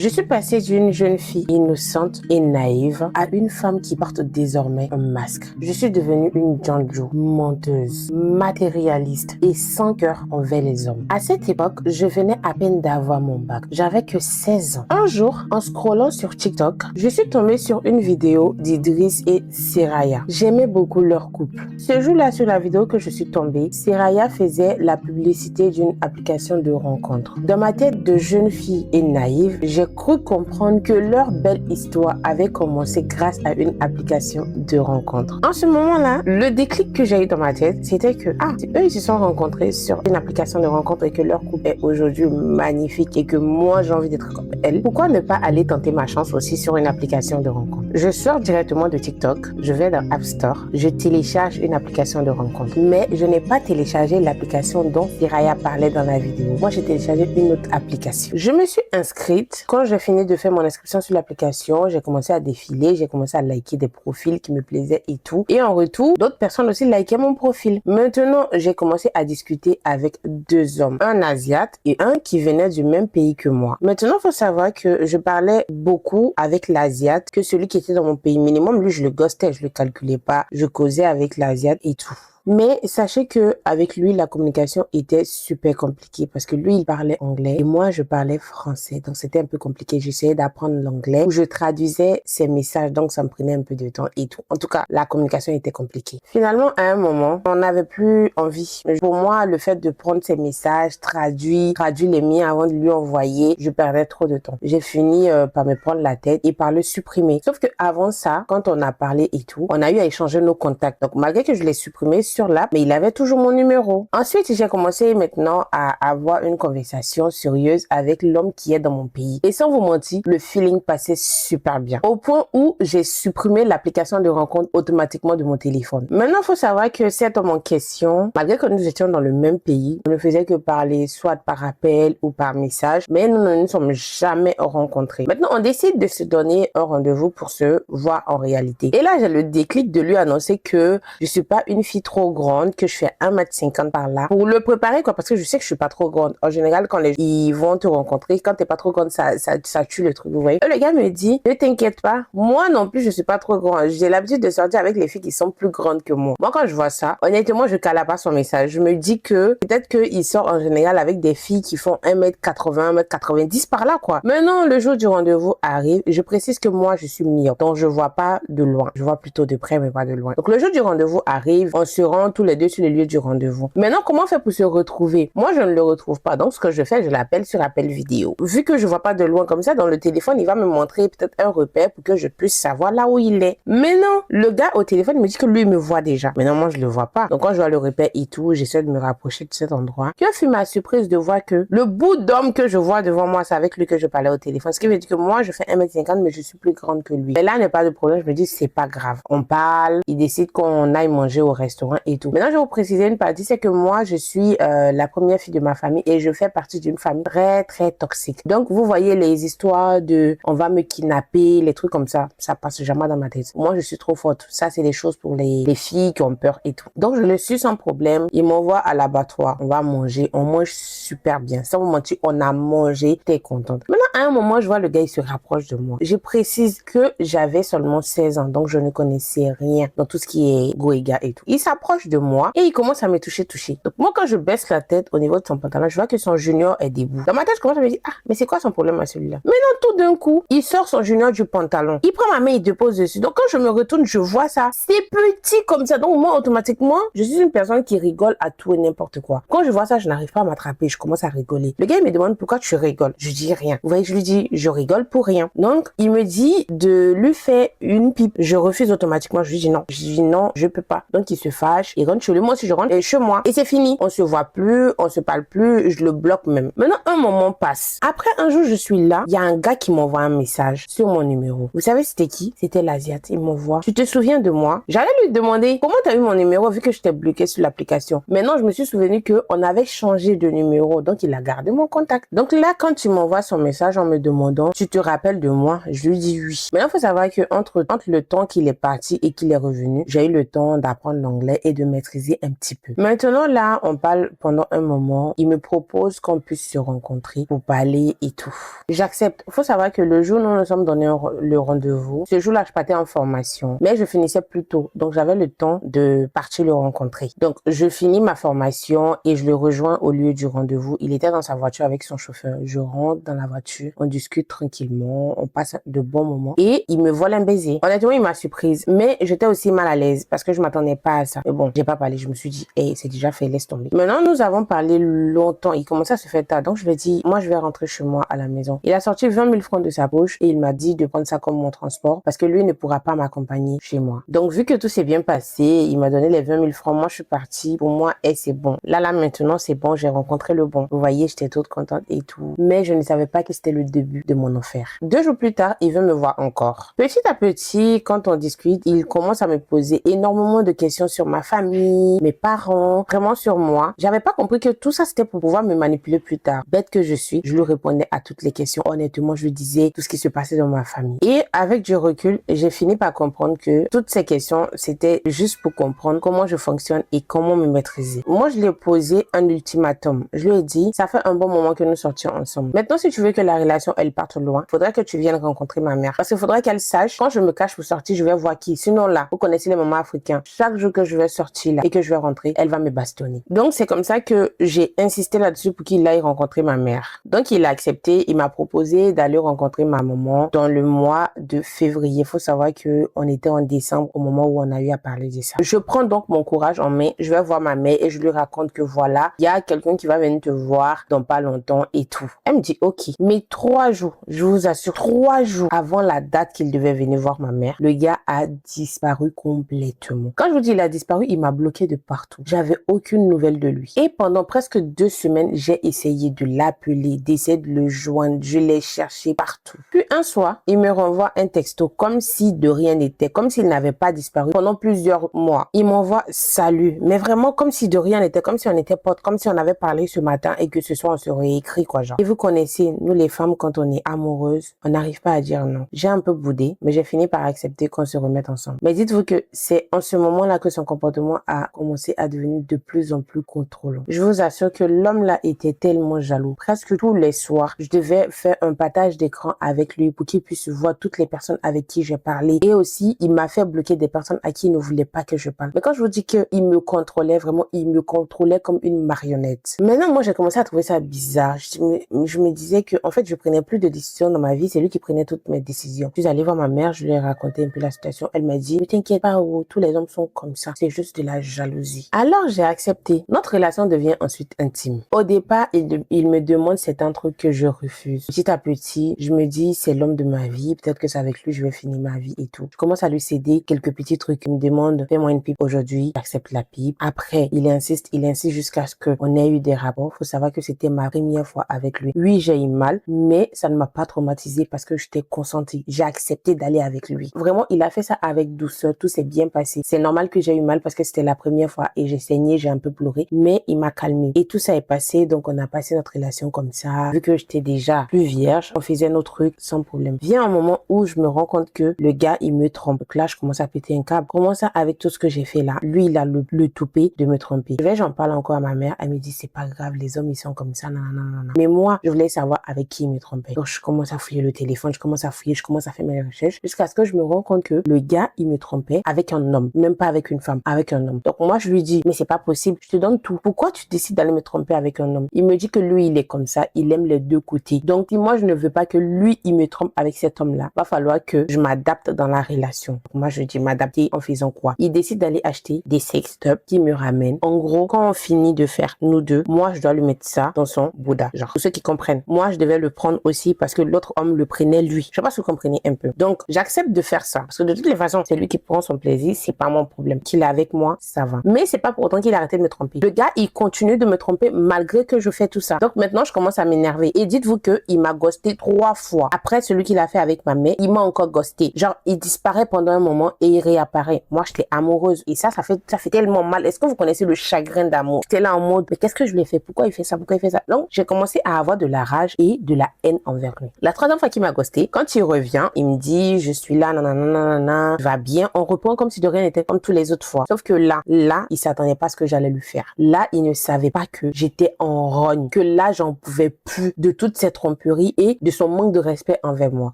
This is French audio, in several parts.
Je suis passée d'une jeune fille innocente et naïve à une femme qui porte désormais un masque. Je suis devenue une Janjo, menteuse, matérialiste et sans cœur envers les hommes. À cette époque, je venais à peine d'avoir mon bac. J'avais que 16 ans. Un jour, en scrollant sur TikTok, je suis tombée sur une vidéo d'Idriss et Seraya. J'aimais beaucoup leur couple. Ce jour-là, sur la vidéo que je suis tombée, Seraya faisait la publicité d'une application de rencontre. Dans ma tête de jeune fille et naïve, j'ai cru comprendre que leur belle histoire avait commencé grâce à une application de rencontre. En ce moment-là, le déclic que j'ai eu dans ma tête, c'était que, si eux, ils se sont rencontrés sur une application de rencontre et que leur couple est aujourd'hui magnifique et que moi, j'ai envie d'être comme elle, pourquoi ne pas aller tenter ma chance aussi sur une application de rencontre? Je sors directement de TikTok, je vais dans App Store, je télécharge une application de rencontre. Mais je n'ai pas téléchargé l'application dont Seraya parlait dans la vidéo. Moi, j'ai téléchargé une autre application. Je me suis inscrite. Quand j'ai fini de faire mon inscription sur l'application, j'ai commencé à défiler, j'ai commencé à liker des profils qui me plaisaient et tout. Et en retour, d'autres personnes aussi likaient mon profil. Maintenant, j'ai commencé à discuter avec deux hommes, un Asiate et un qui venait du même pays que moi. Maintenant, il faut savoir que je parlais beaucoup avec l'Asiate que celui qui était dans mon pays minimum. Lui, je le ghostais, je le calculais pas. Je causais avec l'Asiate et tout. Mais sachez que avec lui, la communication était super compliquée parce que lui, il parlait anglais et moi, je parlais français. Donc, c'était un peu compliqué. J'essayais d'apprendre l'anglais où je traduisais ses messages. Donc, ça me prenait un peu de temps et tout. En tout cas, la communication était compliquée. Finalement, à un moment, on n'avait plus envie. Pour moi, le fait de prendre ses messages, traduire les miens avant de lui envoyer, je perdais trop de temps. J'ai fini par me prendre la tête et par le supprimer. Sauf que avant ça, quand on a parlé et tout, on a eu à échanger nos contacts. Donc, malgré que je l'ai supprimé sur l'app, mais il avait toujours mon numéro. Ensuite, j'ai commencé maintenant à avoir une conversation sérieuse avec l'homme qui est dans mon pays. Et sans vous mentir, le feeling passait super bien. Au point où j'ai supprimé l'application de rencontre automatiquement de mon téléphone. Maintenant, il faut savoir que cet homme en question, malgré que nous étions dans le même pays, on ne faisait que parler soit par appel ou par message, mais nous ne nous sommes jamais rencontrés. Maintenant, on décide de se donner un rendez-vous pour se voir en réalité. Et là, j'ai le déclic de lui annoncer que je suis pas une fille trop grande, que je fais 1m50 par là, pour le préparer quoi, parce que je sais que je suis pas trop grande. En général, quand ils vont te rencontrer, quand t'es pas trop grande, ça tue le truc, vous voyez. Et le gars me dit, ne t'inquiète pas, moi non plus, je suis pas trop grande. J'ai l'habitude de sortir avec les filles qui sont plus grandes que moi. Moi, quand je vois ça, honnêtement, je cale pas son message. Je me dis que peut-être qu'il sort en général avec des filles qui font 1m80, 1m90 par là, quoi. Maintenant, le jour du rendez-vous arrive. Je précise que moi, je suis myope, donc je vois pas de loin. Je vois plutôt de près, mais pas de loin. Donc, le jour du rendez-vous arrive. On se rend tous les deux sur le lieu du rendez-vous. Maintenant, comment on fait pour se retrouver? Moi, je ne le retrouve pas. Donc, ce que je fais, je l'appelle sur appel vidéo. Vu que je vois pas de loin comme ça, dans le téléphone, il va me montrer peut-être un repère pour que je puisse savoir là où il est. Maintenant, le gars au téléphone, il me dit que lui, il me voit déjà. Maintenant, moi, je le vois pas. Donc, quand je vois le repère et tout, j'essaie de me rapprocher de cet endroit. Puis, fut ma surprise de voir que le bout d'homme que je vois devant moi, c'est avec lui que je parlais au téléphone. Ce qui veut dire que moi, je fais 1m50, mais je suis plus grande que lui. Et là, n'est pas de problème. Je me dis, c'est pas grave. On parle. Il décide qu'on aille manger au restaurant et tout. Maintenant, je vais vous préciser une partie, c'est que moi, je suis la première fille de ma famille et je fais partie d'une famille très, très toxique. Donc, vous voyez les histoires de on va me kidnapper, les trucs comme ça passe jamais dans ma tête. Moi, je suis trop forte. Ça, c'est des choses pour les filles qui ont peur et tout. Donc, je le suis sans problème. Il m'envoie à l'abattoir. On va manger. On mange super bien. Sans vous mentir, on a mangé. T'es contente. Maintenant, à un moment, je vois le gars, il se rapproche de moi. Je précise que j'avais seulement 16 ans. Donc, je ne connaissais rien dans tout ce qui est goéga et tout. Il s'approche de moi et il commence à me toucher. Donc moi, quand je baisse la tête au niveau de son pantalon, je vois que son junior est debout. Dans ma tête, je commence à me dire, mais c'est quoi son problème à celui-là? Mais non, tout d'un coup, il sort son junior du pantalon. Il prend ma main, il dépose dessus. Donc quand je me retourne, je vois ça. C'est petit comme ça. Donc moi, automatiquement, je suis une personne qui rigole à tout et n'importe quoi. Quand je vois ça, je n'arrive pas à m'attraper. Je commence à rigoler. Le gars, il me demande pourquoi tu rigoles. Je dis rien. Vous voyez, je lui dis, je rigole pour rien. Donc, il me dit de lui faire une pipe. Je refuse automatiquement. Je lui dis non. Je dis non, je peux pas. Donc, il se fâche. Il rentre chez lui. Moi aussi, je rentre chez moi. Et c'est fini. On se voit plus. On se parle plus. Je le bloque même. Maintenant, un moment passe. Après, un jour, je suis là. Il y a un gars qui m'envoie un message sur mon numéro. Vous savez, c'était qui? C'était l'Asiate. Il m'envoie. Tu te souviens de moi? J'allais lui demander comment t'as eu mon numéro vu que je t'ai bloqué sur l'application. Maintenant, je me suis souvenu que on avait changé de numéro. Donc, il a gardé mon contact. Donc là, quand il m'envoie son message en me demandant, tu te rappelles de moi? Je lui dis oui. Maintenant, il faut savoir que entre le temps qu'il est parti et qu'il est revenu, j'ai eu le temps d'apprendre l'anglais et de maîtriser un petit peu. Maintenant, là, on parle pendant un moment. Il me propose qu'on puisse se rencontrer pour parler et tout. J'accepte. Il faut savoir que le jour où nous nous sommes donné le rendez-vous, ce jour-là, je partais en formation, mais je finissais plus tôt. Donc, j'avais le temps de partir le rencontrer. Donc, je finis ma formation et je le rejoins au lieu du rendez-vous. Il était dans sa voiture avec son chauffeur. Je rentre dans la voiture, on discute tranquillement, on passe de bons moments et il me vole un baiser. Honnêtement, il m'a surprise, mais j'étais aussi mal à l'aise parce que je m'attendais pas à ça. Mais bon, j'ai pas parlé. Je me suis dit, hey, c'est déjà fait, laisse tomber. Maintenant, nous avons parlé longtemps. Il commençait à se faire tard. Donc, je lui ai dit, moi, je vais rentrer chez moi à la maison. Il a sorti 20 000 francs de sa poche et il m'a dit de prendre ça comme mon transport parce que lui ne pourra pas m'accompagner chez moi. Donc, vu que tout s'est bien passé, il m'a donné les 20 000 francs. Moi, je suis partie. Pour moi, hey, c'est bon. Là, maintenant, c'est bon. J'ai rencontré le bon. Vous voyez, j'étais toute contente et tout. Mais je ne savais pas que c'était le début de mon enfer. 2 jours plus tard, il veut me voir encore. Petit à petit, quand on discute, il commence à me poser énormément de questions sur ma famille, mes parents, vraiment sur moi. J'avais pas compris que tout ça, c'était pour pouvoir me manipuler plus tard. Bête que je suis, je lui répondais à toutes les questions. Honnêtement, je lui disais tout ce qui se passait dans ma famille. Et avec du recul, j'ai fini par comprendre que toutes ces questions, c'était juste pour comprendre comment je fonctionne et comment me maîtriser. Moi, je lui ai posé un ultimatum. Je lui ai dit, ça fait un bon moment que nous sortions ensemble. Maintenant, si tu veux que la relation, elle parte loin, faudrait que tu viennes rencontrer ma mère. Parce qu'il faudrait qu'elle sache, quand je me cache pour sortir, je vais voir qui. Sinon là, vous connaissez les mamans africains. Chaque jour que je vais sortir là et que je vais rentrer, elle va me bastonner. Donc, c'est comme ça que j'ai insisté là-dessus pour qu'il aille rencontrer ma mère. Donc, il a accepté. Il m'a proposé d'aller rencontrer ma maman dans le mois de février. Il faut savoir que on était en décembre au moment où on a eu à parler de ça. Je prends donc mon courage en main. Je vais voir ma mère et je lui raconte que voilà, il y a quelqu'un qui va venir te voir dans pas longtemps et tout. Elle me dit, ok. Mais 3 jours, je vous assure, 3 jours avant la date qu'il devait venir voir ma mère, le gars a disparu complètement. Quand je vous dis il a disparu, il m'a bloqué de partout. J'avais aucune nouvelle de lui. Et pendant presque 2 semaines, j'ai essayé de l'appeler, d'essayer de le joindre. Je l'ai cherché partout. Puis un soir, il me renvoie un texto comme si de rien n'était, comme s'il n'avait pas disparu pendant plusieurs mois. Il m'envoie salut, mais vraiment comme si de rien n'était, comme si on était potes, comme si on avait parlé ce matin et que ce soir on se réécrit quoi genre. Et vous connaissez, nous les femmes, quand on est amoureuses, on n'arrive pas à dire non. J'ai un peu boudé, mais j'ai fini par accepter qu'on se remette ensemble. Mais dites-vous que c'est en ce moment-là que son comportement a commencé à devenir de plus en plus contrôlant. Je vous assure que l'homme là était tellement jaloux. Presque tous les soirs, je devais faire un partage d'écran avec lui pour qu'il puisse voir toutes les personnes avec qui j'ai parlé. Et aussi, il m'a fait bloquer des personnes à qui il ne voulait pas que je parle. Mais quand je vous dis qu'il me contrôlait, vraiment, il me contrôlait comme une marionnette. Maintenant, moi, j'ai commencé à trouver ça bizarre. Je me disais que, en fait, je prenais plus de décisions dans ma vie. C'est lui qui prenait toutes mes décisions. Je suis allée voir ma mère, je lui ai raconté un peu la situation. Elle m'a dit, ne t'inquiète pas, oh, tous les hommes sont comme ça. C'est juste de la jalousie. Alors, j'ai accepté. Notre relation devient ensuite intime. Au départ, il me demande, c'est un truc que je refuse. Petit à petit, je me dis, c'est l'homme de ma vie. Peut-être que c'est avec lui, je vais finir ma vie et tout. Je commence à lui céder quelques petits trucs. Il me demande, fais-moi une pipe aujourd'hui. J'accepte la pipe. Après, il insiste jusqu'à ce qu'on ait eu des rapports. Faut savoir que c'était ma première fois avec lui. Oui, j'ai eu mal, mais ça ne m'a pas traumatisée parce que j'étais consentie. J'ai accepté d'aller avec lui. Vraiment, il a fait ça avec douceur. Tout s'est bien passé. C'est normal que j'ai eu mal parce que c'était la première fois et j'ai saigné, j'ai un peu pleuré, mais il m'a calmé. Et tout ça est passé, donc on a passé notre relation comme ça. Vu que j'étais déjà plus vierge, on faisait nos trucs sans problème. Vient un moment où je me rends compte que le gars, il me trompe. Donc là, je commence à péter un câble. Comment ça, avec tout ce que j'ai fait là? Lui, il a le toupet de me tromper. J'en parle encore à ma mère. Elle me dit, c'est pas grave, les hommes, ils sont comme ça, non, non, non, non. Mais moi, je voulais savoir avec qui il me trompait. Donc, je commence à fouiller le téléphone, je commence à fouiller, je commence à faire mes recherches jusqu'à ce que je me rends compte que le gars, il me trompait avec un homme, même pas avec une femme, avec un homme. Donc, moi, je lui dis, mais c'est pas possible, je te donne tout. Pourquoi tu décides d'aller me tromper avec un homme? Il me dit que lui, il est comme ça, il aime les deux côtés. Donc, si moi, je ne veux pas que lui, il me trompe avec cet homme-là, va falloir que je m'adapte dans la relation. Donc, moi, je dis m'adapter en faisant quoi? Il décide d'aller acheter des sextopes qui me ramènent. En gros, quand on finit de faire nous deux, moi, je dois lui mettre ça dans son Bouddha. Genre, pour ceux qui comprennent. Moi, je devais le prendre aussi parce que l'autre homme le prenait lui. Je sais pas si vous comprenez un peu. Donc, j'accepte de faire ça. Parce que de toutes les façons, c'est lui qui prend son plaisir. C'est pas mon problème. Qu'il est avec moi, ça va. Mais c'est pas pour autant qu'il a arrêté de me tromper. Le gars, il continue de me tromper malgré que je fais tout ça. Donc, maintenant, je commence à m'énerver. Et dites-vous que il m'a ghosté 3 fois. Après celui qu'il a fait avec ma mère, il m'a encore ghosté. Genre, il disparaît pendant un moment et il réapparaît. Moi, j'étais amoureuse. Et ça fait tellement mal. Est-ce que vous connaissez le chagrin d'amour? J'étais là en mode, mais qu'est-ce que je lui ai fait? Pourquoi il fait ça? Pourquoi il fait ça? Donc, j'ai commencé à avoir de la rage et de la haine envers lui. La 3e fois qu'il m'a ghosté, quand il revient, il me dit, je suis là, nanana, va bien. On reprend comme si de rien n'était, comme tous les autres fois. Sauf que là, il s'attendait pas à ce que j'allais lui faire. Là, il ne savait pas que j'étais en rogne, que là, j'en pouvais plus de toute cette tromperie et de son manque de respect envers moi.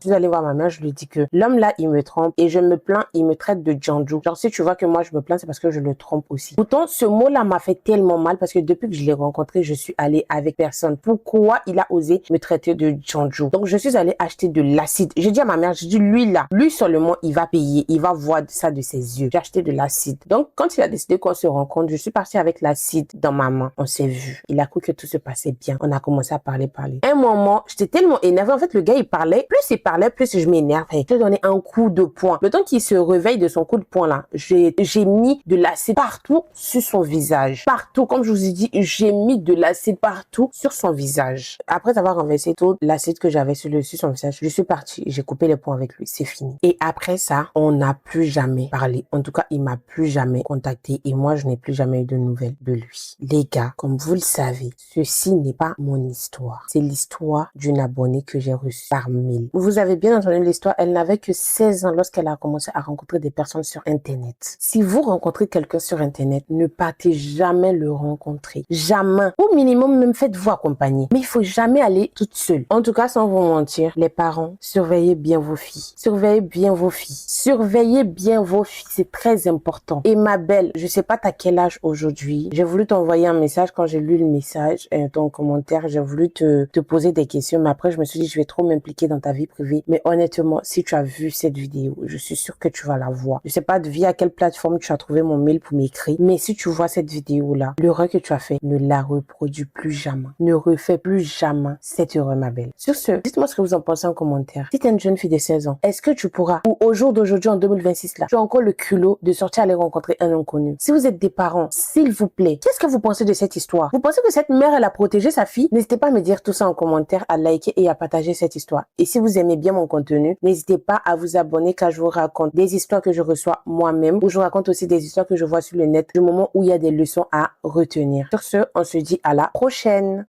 Je suis allée voir ma mère, je lui dis que l'homme là, il me trompe et je me plains, il me traite de Django. Genre, si tu vois que moi, je me plains, c'est parce que je le trompe aussi. Pourtant, ce mot-là m'a fait tellement mal parce que depuis que je l'ai rencontré, je suis allée avec personne. Pourquoi il a osé me traiter de Django? Donc, je suis allée acheter de l'acide. J'ai dit à ma mère, j'ai dit, lui là, lui seulement, il va payer, il va voir ça de ses yeux. J'ai acheté de l'acide. Donc, quand il a décidé qu'on se rencontre, je suis partie avec l'acide dans ma main. On s'est vu. Il a cru que tout se passait bien. On a commencé à parler. Un moment, j'étais tellement énervée. En fait, le gars, il parlait. Plus je m'énervais. Je lui ai donné un coup de poing. Le temps qu'il se réveille de son coup de poing là, j'ai mis de l'acide partout sur son visage. Partout. Comme je vous ai dit, j'ai mis de l'acide partout sur son visage. Après avoir renversé tout l'acide que j'avais sur son visage, je suis partie. J'ai coupé les poings avec lui. C'est fini. Et après ça, on n'a plus jamais parlé. En tout cas, il m'a plus jamais contacté et moi, je n'ai plus jamais eu de nouvelles de lui. Les gars, comme vous le savez, ceci n'est pas mon histoire. C'est l'histoire d'une abonnée que j'ai reçue par mail. Vous avez bien entendu l'histoire, elle n'avait que 16 ans lorsqu'elle a commencé à rencontrer des personnes sur Internet. Si vous rencontrez quelqu'un sur Internet, ne partez jamais le rencontrer. Jamais. Au minimum, même faites-vous accompagner. Mais il faut jamais aller toute seule. En tout cas, sans vous mentir, les parents, surveillez bien vos filles. Surveillez bien vos filles. Surveillez bien vos filles. C'est très important. Et ma belle, je sais pas t'as quel âge aujourd'hui. J'ai voulu t'envoyer un message quand j'ai lu le message, ton commentaire. J'ai voulu te poser des questions, mais après, je me suis dit, je vais trop m'impliquer dans ta vie privée. Mais honnêtement, si tu as vu cette vidéo, je suis sûre que tu vas la voir. Je sais pas via quelle plateforme tu as trouvé mon mail pour m'écrire, mais si tu vois cette vidéo-là, l'erreur que tu as fait, ne la reproduis plus jamais. Ne refais plus jamais cette erreur, ma belle. Sur ce, dites-moi ce que vous en pensez en commentaire. Si tu es une jeune fille de 16 ans, est-ce que tu pourras, ou au jour d'aujourd'hui, en 2026, là, tu as encore le culot de sortir aller rencontrer un inconnu? Si vous êtes des parents, s'il vous plaît, qu'est-ce que vous pensez de cette histoire? Vous pensez que cette mère, elle a protégé sa fille? N'hésitez pas à me dire tout ça en commentaire, à liker et à partager cette histoire. Et si vous aimez bien mon contenu, n'hésitez pas à vous abonner car je vous raconte des histoires que je reçois moi-même ou je vous raconte aussi des histoires que je vois sur le net du moment où il y a des leçons à retenir. Sur ce, on se dit à la prochaine.